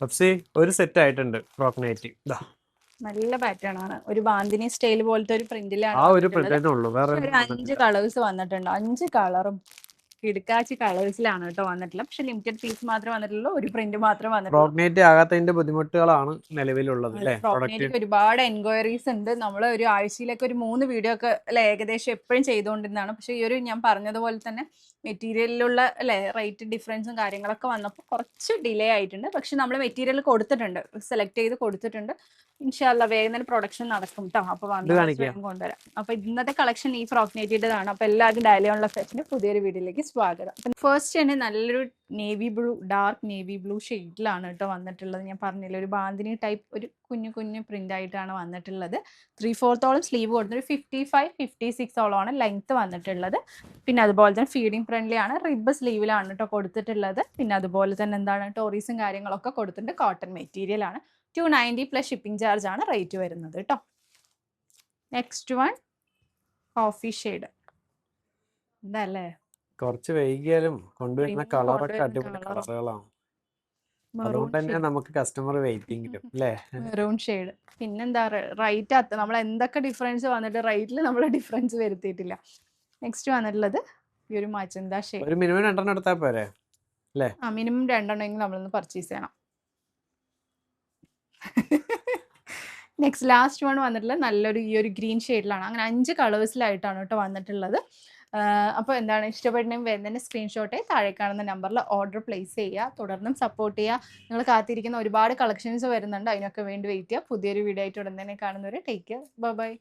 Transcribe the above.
പപ്സി ഒരു സെറ്റ് ആയിട്ടുണ്ട് frock nightie. ഇതാ നല്ല പാറ്റേൺ ആണ്. ഒരു ബാന്തിനി സ്റ്റൈൽ പോലത്തെ ഒരു പ്രിന്റിലാണ് ആ ഒരു വന്നിട്ടുള്ളത്. പ്രിന്റേ ഉള്ളൂ, വേറെ ഒരു 5 കളേഴ്സ് വന്നിട്ടുണ്ട്. 5 കളറും കിടക്കാച്ചി കളേഴ്സിലാണ് കേട്ടോ വന്നിട്ടുള്ളത്. പക്ഷെ ലിമിറ്റഡ് പീസ് മാത്രമേ വന്നിട്ടുള്ളൂ. ഒരു പ്രിന്റ് മാത്രമേ വന്നിട്ടുള്ളൂ. ഫ്രോക്ക് നൈറ്റി ആകാത്തതിന്റെ ബുദ്ധിമുട്ടുകളാണ് നിലവിലുള്ളത് അല്ലേ? ഫ്രോക്ക് നൈറ്റിക്ക് ഒരുപാട് എൻക്വയറീസ് ഉണ്ട്. നമ്മൾ ഒരു ആഴ്ചയിലേക്ക് ഒരു 3 വീഡിയോ ഒക്കെ അല്ലെ ഏകദേശം എപ്പോഴും ചെയ്തുകൊണ്ടിരുന്നതാണ്. പക്ഷെ ഈ ഒരു ഞാൻ പറഞ്ഞതുപോലെ തന്നെ മെറ്റീരിയലിലുള്ള അല്ലെ റേറ്റ് ഡിഫറൻസും കാര്യങ്ങളൊക്കെ വന്നപ്പോൾ കുറച്ച് ഡിലേ ആയിട്ടുണ്ട്. പക്ഷെ നമ്മൾ മെറ്റീരിയൽ കൊടുത്തിട്ടുണ്ട്, സെലക്ട് ചെയ്ത് കൊടുത്തിട്ടുണ്ട്. ഇൻഷാല്ല വേഗം തന്നെ പ്രൊഡക്ഷൻ നടക്കും കേട്ടോ. അപ്പൊ കൊണ്ടുവരാം. അപ്പൊ ഇന്നത്തെ കളക്ഷൻ ഈ ഫ്രോക്ക് നൈറ്റിയുടേതാണ്. അപ്പൊ എല്ലാവർക്കും ഡയലി ഓൺലൈൻ ഫാഷന്റെ പുതിയൊരു വീഡിയോയിലേക്ക് സ്വാഗതം. അപ്പം ഫസ്റ്റ് തന്നെ നല്ലൊരു navy blue, dark navy blue ഷെയ്ഡിലാണ് കേട്ടോ വന്നിട്ടുള്ളത്. ഞാൻ പറഞ്ഞില്ല, ഒരു ബാന്തിനി ടൈപ്പ് ഒരു കുഞ്ഞു പ്രിന്റ് ആയിട്ടാണ് വന്നിട്ടുള്ളത്. 3/4 സ്ലീവ് കൊടുത്തിട്ട് 55-56 ലെങ്ത് വന്നിട്ടുള്ളത്. പിന്നെ അതുപോലെ തന്നെ ഫീഡിങ് ഫ്രണ്ട്ലിയാണ്, റിബ് സ്ലീവിലാണ് കേട്ടോ കൊടുത്തിട്ടുള്ളത്. പിന്നെ അതുപോലെ തന്നെ എന്താണ് ടോറീസും കാര്യങ്ങളൊക്കെ കൊടുത്തിട്ടുണ്ട്. കോട്ടൺ മെറ്റീരിയൽ ആണ്. 290 പ്ലസ് ഷിപ്പിംഗ് ചാർജ് ആണ് റേറ്റ് വരുന്നത് കേട്ടോ. Next one coffee shade. ഇതല്ലേ കുറച്ച് വൈകിയാലും കൊണ്ടുവരുന്ന കളറൊക്കെ അടിപൊളി കളറുകളാണ്. അതുകൊണ്ട് തന്നെ നമുക്ക് കസ്റ്റമർ വെയിറ്റിംഗിലും അല്ലേ? Maroon shade. പിന്നെന്താ റേറ്റ് നമ്മൾ എന്തൊക്കെ ഡിഫറൻസ് വന്നിട്ട് റേറ്റിൽ നമ്മൾ ഡിഫറൻസ് വരുത്തിയിട്ടില്ല. നെക്സ്റ്റ് വന്നിട്ടുള്ളത് ഈ ഒരു മജന്ത ഷെയ്ഡ്. ഒരു മിനിമം 2 എടുത്താൽ പോരെ അല്ലേ? മിനിമം 2 നമ്മളൊന്ന് പർച്ചേസ് ചെയ്യണം. നെക്സ്റ്റ് ലാസ്റ്റ് വൺ വന്നിട്ടുള്ളത് നല്ലൊരു ഈ ഒരു ഗ്രീൻ ഷെയ്ഡിലാണ്. അങ്ങനെ 5 കളേഴ്സിലായിട്ടാണ് കേട്ടോ വന്നിട്ടുള്ളത്. അപ്പോൾ എന്താണ് ഇഷ്ടപ്പെട്ടെങ്കിൽ വരുന്നതിൻ്റെ സ്ക്രീൻഷോട്ടെ താഴെ കാണുന്ന നമ്പറിൽ ഓർഡർ പ്ലേസ് ചെയ്യുക. തുടർന്നും സപ്പോർട്ട് ചെയ്യുക. നിങ്ങൾ കാത്തിരിക്കുന്ന ഒരുപാട് കളക്ഷൻസ് വരുന്നുണ്ട്, അതിനൊക്കെ വേണ്ടി വെയിറ്റ് ചെയ്യുക. പുതിയൊരു വീഡിയോ ആയിട്ട് ഉടൻ തന്നെ കാണുന്നവരെ ടേക്ക് കെയർ. ബൈ.